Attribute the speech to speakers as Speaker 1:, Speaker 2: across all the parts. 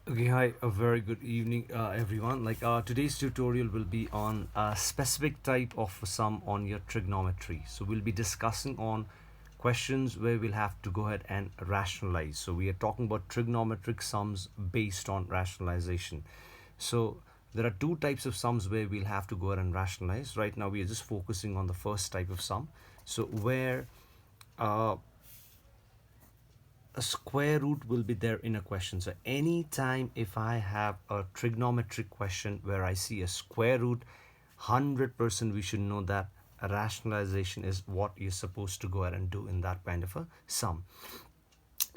Speaker 1: Okay, hi, a very good evening, everyone. Today's tutorial will be on a specific type of sum on your trigonometry. So we'll be discussing on questions where we'll have to go ahead and rationalize. So we are talking about trigonometric sums based on rationalization. So there are two types of sums where we'll have to go ahead and rationalize. Right now we are just focusing on the first type of sum. So where uh, a square root will be there in a question. So anytime if I have a trigonometric question where I see a square root, 100% we should know that a rationalization is what you're supposed to go ahead and do in that kind of a sum.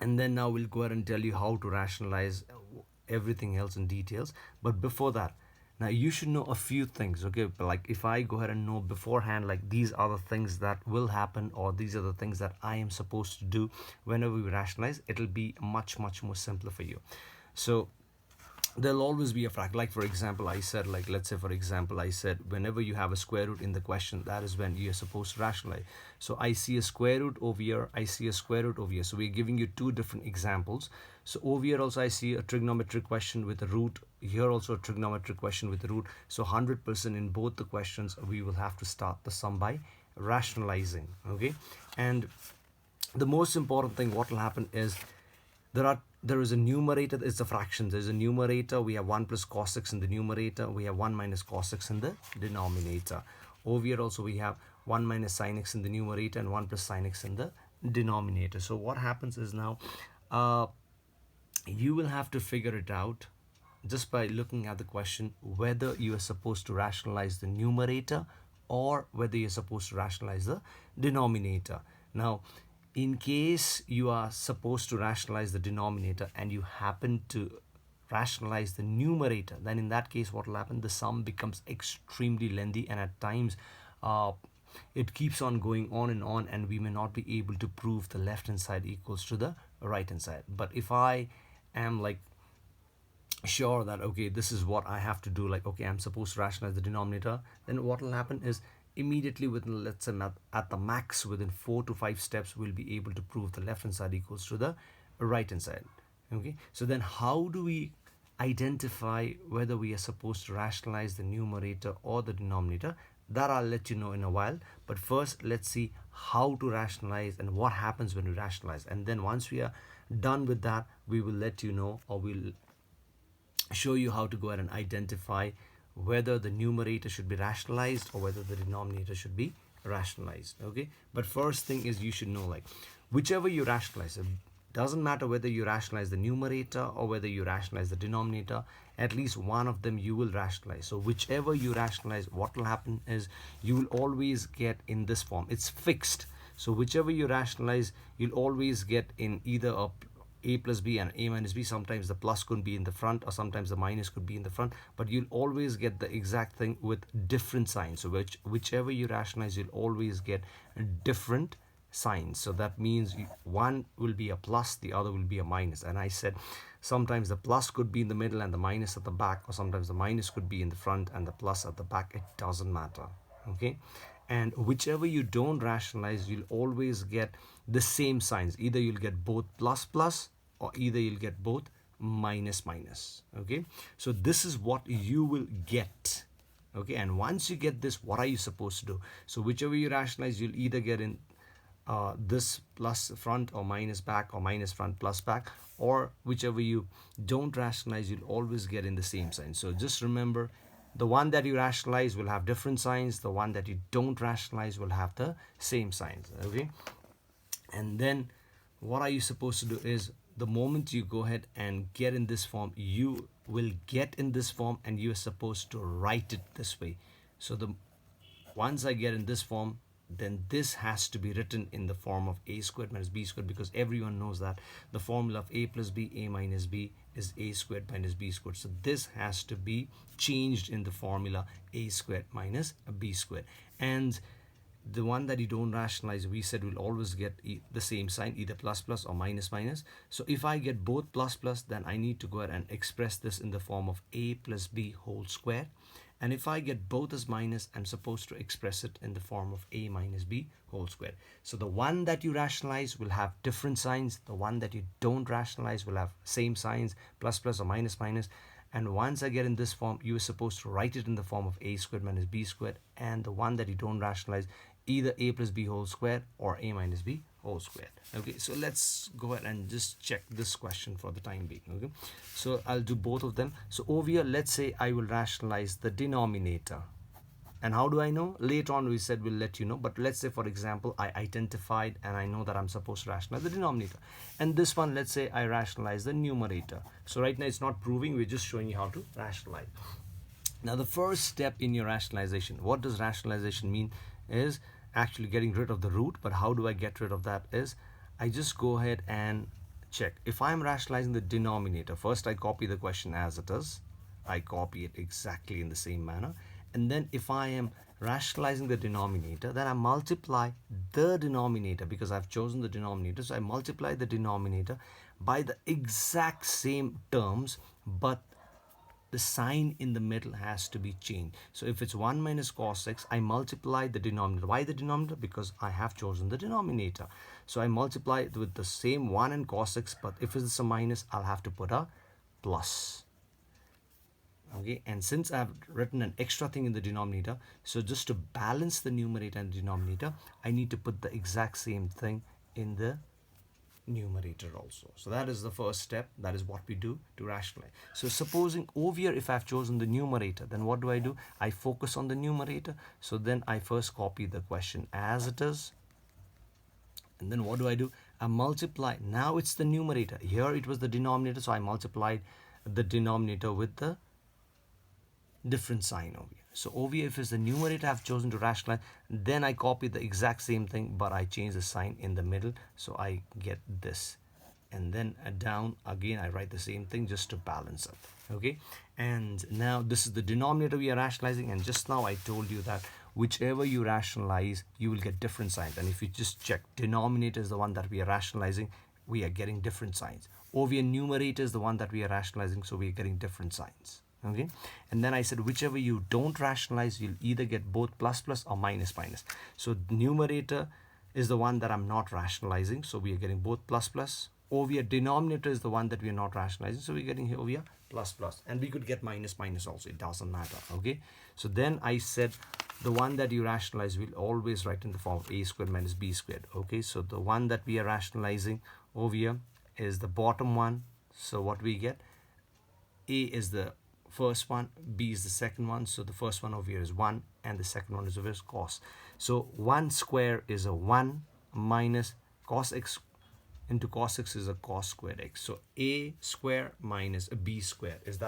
Speaker 1: And then now we'll go ahead and tell you how to rationalize everything else in details. But before that, now you should know a few things. Okay, like if I go ahead and know beforehand, like these are the things that will happen, or these are the things that I am supposed to do whenever we rationalize, it'll be much more simpler for you. So there'll always be a fraction. Like for example, I said, like let's say for example, I said whenever you have a square root in the question, that is when you're supposed to rationalize. So I see a square root over here, I see a square root over here. So we're giving you two different examples. So over here also I see a trigonometric question with a root, here also a trigonometric question with a root. So 100% in both the questions we will have to start the sum by rationalizing. Okay, and the most important thing what will happen is there is a numerator, it's a fraction. There's a numerator, we have 1 plus cos x in the numerator, we have 1 minus cos x in the denominator. Over here also we have 1 minus sin x in the numerator and 1 plus sin x in the denominator. So what happens is now uh, you will have to figure it out just by looking at the question whether you are supposed to rationalize the numerator or whether you're supposed to rationalize the denominator. Now, in case you are supposed to rationalize the denominator and you happen to rationalize the numerator, then in that case what will happen, the sum becomes extremely lengthy, and at times uh, it keeps on going on, and we may not be able to prove the left hand side equals to the right hand side. But if I am like sure that okay, this is what I have to do, like okay, I'm supposed to rationalize the denominator, then what will happen is immediately within, let's say at the max within 4 to 5 steps, we'll be able to prove the left hand side equals to the right hand side. Okay, so then how do we identify whether we are supposed to rationalize the numerator or the denominator? That I'll let you know in a while. But first, let's see how to rationalize and what happens when we rationalize. And then once we are done with that, we will let you know, or we'll show you how to go ahead and identify whether the numerator should be rationalized or whether the denominator should be rationalized. Okay, but first thing is you should know, like whichever you rationalize, it doesn't matter whether you rationalize the numerator or whether you rationalize the denominator, at least one of them you will rationalize. So whichever you rationalize, what will happen is you will always get in this form. It's fixed. So whichever you rationalize, you'll always get in either a plus b and a minus b. Sometimes the plus could be in the front, or sometimes the minus could be in the front, but you'll always get the exact thing with different signs. So whichever you rationalize, you'll always get different signs. So that means one will be a plus, the other will be a minus. And I said sometimes the plus could be in the middle and the minus at the back, or sometimes the minus could be in the front and the plus at the back. It doesn't matter. Okay, and whichever you don't rationalize, you'll always get the same signs. Either you'll get both plus plus, or either you'll get both minus minus. Okay, so this is what you will get. Okay, and once you get this, what are you supposed to do? So whichever you rationalize, you'll either get in this plus front or minus back, or minus front plus back, or whichever you don't rationalize, you'll always get in the same sign. So just remember, the one that you rationalize will have different signs, the one that you don't rationalize will have the same signs. Okay, and then what are you supposed to do is, the moment you go ahead and get in this form, you will get in this form and you're supposed to write it this way. So the once I get in this form, then this has to be written in the form of a squared minus b squared, because everyone knows that the formula of a plus b, a minus b, is a squared minus b squared. So this has to be changed in the formula a squared minus b squared. And the one that you don't rationalize, we said will always get the same sign, either plus plus or minus minus. So if I get both plus plus, then I need to go ahead and express this in the form of a plus b whole square. And if I get both as minus, I'm supposed to express it in the form of a minus b whole square. So the one that you rationalize will have different signs. The one that you don't rationalize will have same signs, plus plus or minus minus. And once I get in this form, you are supposed to write it in the form of a squared minus b squared. And the one that you don't rationalize, either a plus b whole square or a minus b whole squared. Okay, so let's go ahead and just check this question for the time being. Okay, so I'll do both of them. So over here, let's say I will rationalize the denominator. And how do I know? Later on we said we'll let you know, but let's say for example I identified and I know that I'm supposed to rationalize the denominator. And this one, let's say I rationalize the numerator. So right now it's not proving, we're just showing you how to rationalize. Now the first step in your rationalization, what does rationalization mean, is actually getting rid of the root. But how do I get rid of that? Is I just go ahead and check. If I'm rationalizing the denominator, first I copy the question as it is. I copy it exactly in the same manner. And then if I am rationalizing the denominator, then I multiply the denominator, because I've chosen the denominator. So I multiply the denominator by the exact same terms, but the sign in the middle has to be changed. So if it's 1 minus cos x, I multiply the denominator. Why the denominator? Because I have chosen the denominator. So I multiply it with the same 1 and cos x, but if it's a minus, I'll have to put a plus. Okay, and since I've written an extra thing in the denominator, so just to balance the numerator and denominator, I need to put the exact same thing in the numerator also. So that is the first step. That is what we do to rationalize. So supposing over here, if I've chosen the numerator, then what do? I focus on the numerator. So then I first copy the question as it is. And then what do? I multiply. Now it's the numerator. Here it was the denominator, so I multiplied the denominator with the different sign over here. So over here, if it's the numerator I've chosen to rationalize, then I copy the exact same thing, but I change the sign in the middle, so I get this. And then down again, I write the same thing just to balance it. Okay, and now this is the denominator we are rationalizing, and just now I told you that whichever you rationalize, you will get different signs. And if you just check, denominator is the one that we are rationalizing, we are getting different signs. Over here, numerator is the one that we are rationalizing, so we are getting different signs. Okay, and then I said whichever you don't rationalize, you'll either get both plus plus or minus minus. So numerator is the one that I'm not rationalizing, so we are getting both plus plus. Over here, denominator is the one that we are not rationalizing, so we're getting over here plus plus, and we could get minus minus also, it doesn't matter. Okay, so then I said the one that you rationalize will always write in the form of a squared minus b squared. Okay, so the one that we are rationalizing over here is the bottom one. So what we get, a is the first one, b is the second one. So the first one over here is 1, and the second one is over here is cos. So 1 square is a 1 minus cos x into cos x is a cos squared x. So a square minus a b square is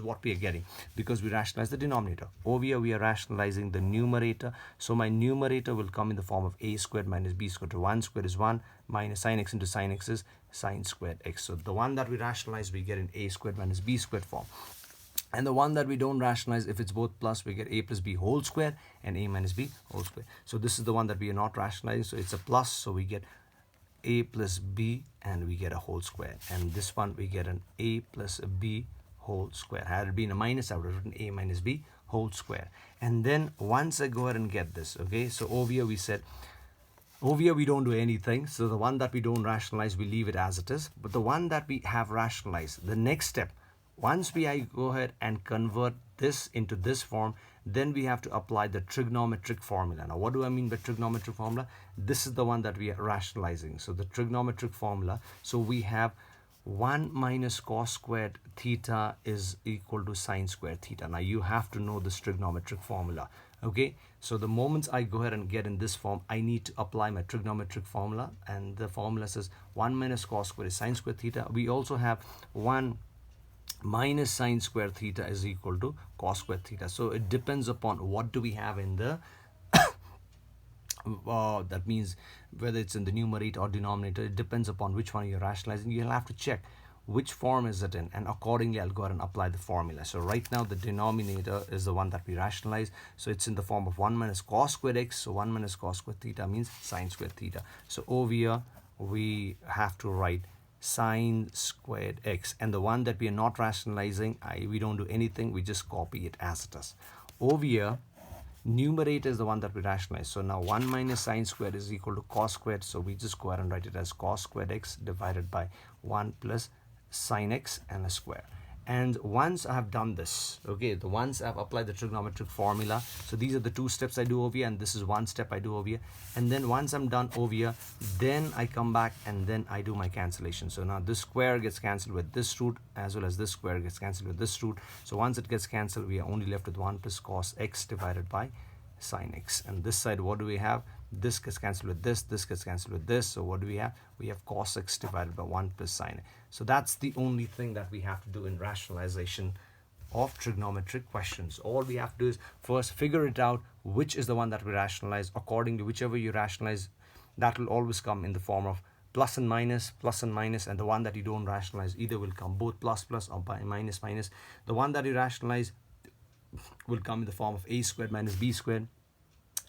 Speaker 1: what we are getting, because we rationalize the denominator. Over here we are rationalizing the numerator, so my numerator will come in the form of a squared minus b squared. 1 squared is 1 minus sin x into sin x is sin squared x. So the one that we rationalize, we get in a squared minus b squared form. And the one that we don't rationalize, if it's both plus, we get a plus b whole square and a minus b whole square. So this is the one that we are not rationalizing, so it's a plus, so we get a plus b and we get a whole square. And this one we get an a plus b whole square. Had it been a minus, I would have written a minus b whole square. And then once I go ahead and get this, okay, so over here we said, over here we don't do anything. So the one that we don't rationalize, we leave it as it is. But the one that we have rationalized, the next step, once I go ahead and convert this into this form, then we have to apply the trigonometric formula. Now, what do I mean by trigonometric formula? This is the one that we are rationalizing. So the trigonometric formula, so we have 1 minus cos squared theta is equal to sine squared theta. Now, you have to know this trigonometric formula. Okay, so the moment I go ahead and get in this form, I need to apply my trigonometric formula, and the formula says 1 minus cos squared is sine squared theta. We also have 1 minus sine square theta is equal to cos square theta. So it depends upon what do we have in the that means whether it's in the numerator or denominator, it depends upon which one you're rationalizing. You'll have to check which form is it in, and accordingly I'll go ahead and apply the formula. So right now the denominator is the one that we rationalize, so it's in the form of 1 minus cos squared x. So 1 minus cos squared theta means sine squared theta. So over here we have to write sine squared x. And the one that we are not rationalizing, we don't do anything, we just copy it as it is. Over here, numerator is the one that we rationalize. So now 1 minus sine squared is equal to cos squared. So we just go ahead and write it as cos squared x divided by 1 plus sine x and a square. And once I have done this, okay, once I've applied the trigonometric formula, so these are the two steps I do over here, and this is one step I do over here. And then once I'm done over here, then I come back and then I do my cancellation. So now this square gets cancelled with this root, as well as this square gets cancelled with this root. So once it gets cancelled, we are only left with 1 plus cos x divided by sine x. And this side, what do we have? This gets cancelled with this gets cancelled with this. So what do we have? We have cos x divided by 1 plus sine. So that's the only thing that we have to do in rationalization of trigonometric questions. All we have to do is first figure it out, which is the one that we rationalize. Accordingly, whichever you rationalize, that will always come in the form of plus and minus, and the one that you don't rationalize either will come both plus or by minus. The one that you rationalize will come in the form of a squared minus b squared,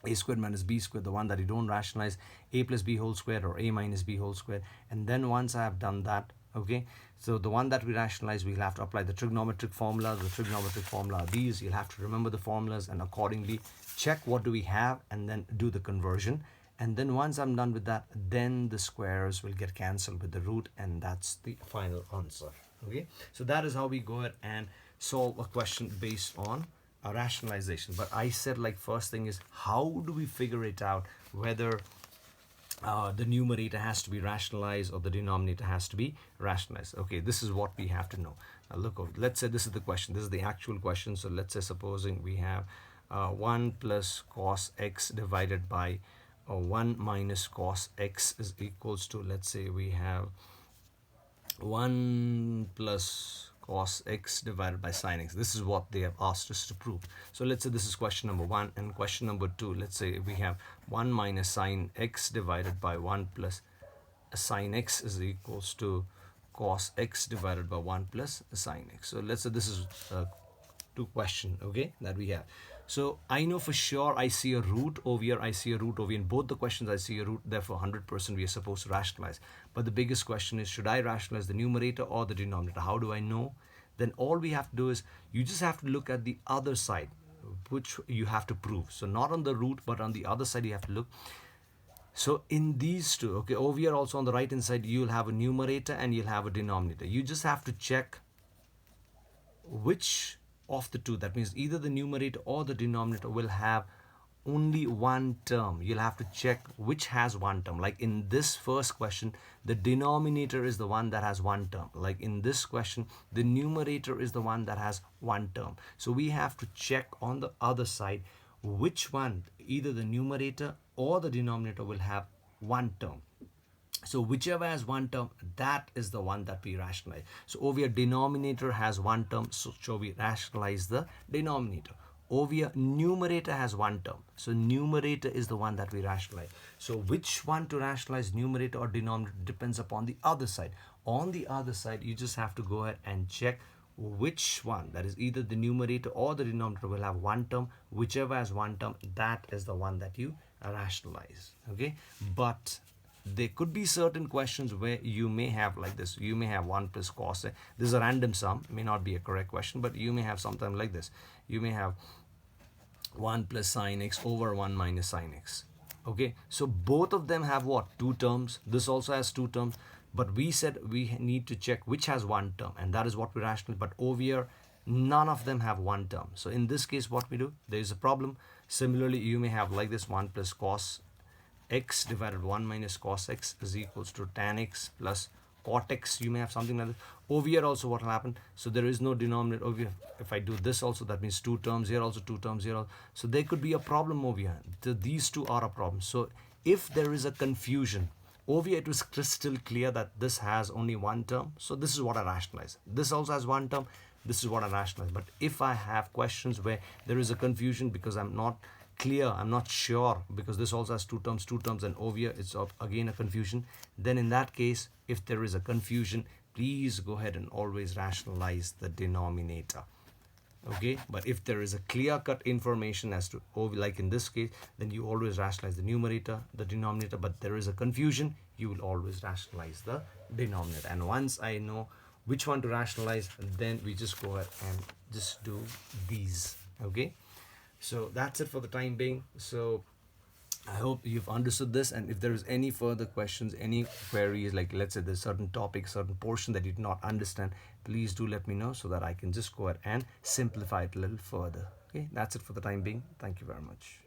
Speaker 1: a squared minus b squared. The one that you don't rationalize, a plus b whole squared or a minus b whole squared. And then once I have done that, okay, so the one that we rationalize, we'll have to apply the trigonometric formula. The trigonometric formula are these. You'll have to remember the formulas and accordingly check what do we have and then do the conversion. And then once I'm done with that, then the squares will get cancelled with the root, and that's the final answer. Okay, so that is how we go ahead and solve a question based on a rationalization. But I said, like, first thing is, how do we figure it out whether the numerator has to be rationalized or the denominator has to be rationalized? Okay, this is what we have to know. Now look over, let's say this is the question, this is the actual question. So let's say, supposing we have 1 plus cos x divided by 1 minus cos x is equals to, let's say we have 1 plus cos x divided by sine x. This is what they have asked us to prove. So let's say this is question number 1, and question number 2, let's say we have 1 minus sine x divided by 1 plus sine x is equals to cos x divided by 1 plus sine x. So let's say this is two question, okay, that we have. So I know for sure I see a root over here, I see a root over here. In both the questions I see a root, therefore 100% we are supposed to rationalize. But the biggest question is, should I rationalize the numerator or the denominator? How do I know? Then all we have to do is, you just have to look at the other side, which you have to prove. So not on the root, but on the other side you have to look. So in these two, okay, over here also on the right hand side, you'll have a numerator and you'll have a denominator. You just have to check which of the two, that means either the numerator or the denominator will have only one term. You'll have to check which has one term. Like in this first question, the denominator is the one that has one term. Like in this question, the numerator is the one that has one term. So we have to check on the other side which one, either the numerator or the denominator, will have one term. So whichever has one term, that is the one that we rationalize. So over here, denominator has one term, so we rationalize the denominator. Over here, numerator has one term, so numerator is the one that we rationalize. So which one to rationalize, numerator or denominator, depends upon the other side. On the other side, you just have to go ahead and check which one, that is either the numerator or the denominator, will have one term. Whichever has one term, that is the one that you rationalize. Okay, but there could be certain questions where you may have like this. You may have 1 plus cos x. This is a random sum. It may not be a correct question, but you may have something like this. You may have 1 plus sine x over 1 minus sine x. Okay, so both of them have what? Two terms. This also has two terms. But we said we need to check which has one term, and that is what we rationalize. But over here, none of them have one term. So in this case, what we do, there is a problem. Similarly, you may have like this: 1 plus cos x divided by 1 minus cos x is equals to tan x plus cot x. You may have something like this. Over here also, what will happen? So there is no denominator over here. If I do this also, that means two terms here, also two terms here. So there could be a problem over here. These two are a problem. So if there is a confusion, over here it was crystal clear that this has only one term. So this is what I rationalize. This also has one term. This is what I rationalize. But if I have questions where there is a confusion because I'm not clear, I'm not sure, because this also has two terms, and over here it's again a confusion, then in that case, if there is a confusion, please go ahead and always rationalize the denominator. Okay, but if there is a clear cut information as to, oh, like in this case, then you always rationalize the numerator, the denominator. But there is a confusion, you will always rationalize the denominator. And once I know which one to rationalize, then we just go ahead and just do these. Okay, so that's it for the time being. So I hope you've understood this, and if there is any further questions, any queries, like let's say there's certain topic, certain portion that you did not understand, please do let me know so that I can just go ahead and simplify it a little further. Okay, that's it for the time being. Thank you very much.